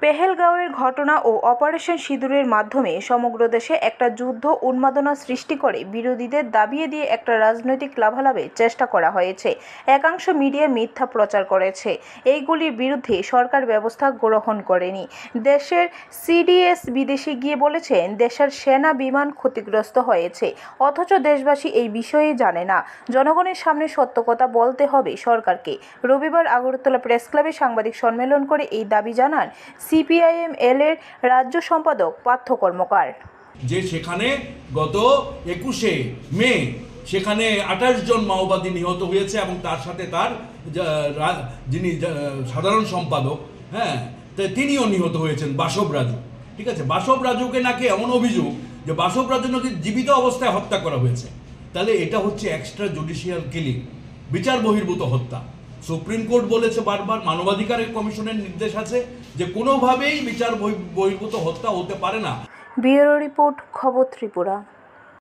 পেহেলগাঁওয়ের ঘটনা ও অপারেশন সিঁদুরের মাধ্যমে সমগ্র দেশে একটা যুদ্ধ উন্মাদনা সৃষ্টি করে বিরোধীদের দাবিয়ে দিয়ে একটা রাজনৈতিক লাভালাভের চেষ্টা করা হয়েছে। একাংশ মিডিয়া মিথ্যা প্রচার করেছে। এইগুলির বিরুদ্ধে সরকার ব্যবস্থা গ্রহণ করেনি। দেশের সিডিএস বিদেশে গিয়ে বলেছেন দেশের সেনা বিমান ক্ষতিগ্রস্ত হয়েছে, অথচ দেশবাসী এই বিষয়ে জানে না। জনগণের সামনে সত্য কথা বলতে হবে সরকারকে। রবিবার আগরতলা প্রেস ক্লাবে সাংবাদিক সম্মেলন করে এই দাবি জানান সিপিআইএম-এল এর রাজ্য সম্পাদক পার্থ কর্মকার। যে সেখানে গত 21শে মে সেখানে 28 জন মাওবাদী নিহত হয়েছে এবং তার সাথে তার যিনি সাধারণ সম্পাদক, তিনিও নিহত হয়েছেন, বাসব রাজু। ঠিক আছে, বাসব রাজুকে নাকি এমন অভিযোগ যে বাসব রাজু নাকি জীবিত অবস্থায় হত্যা করা হয়েছে। তাহলে এটা হচ্ছে এক্সট্রা জুডিশিয়াল কিলিং, বিচার বহির্ভূত হত্যা। সুপ্রিম কোর্ট বলেছে বারবার, মানবাধিকার কমিশনের নির্দেশ আছে যে কোনোভাবেই বিচার বহির্ভূত হত্যা হতে পারে না। ব্যুরো রিপোর্ট, খবর ত্রিপুরা।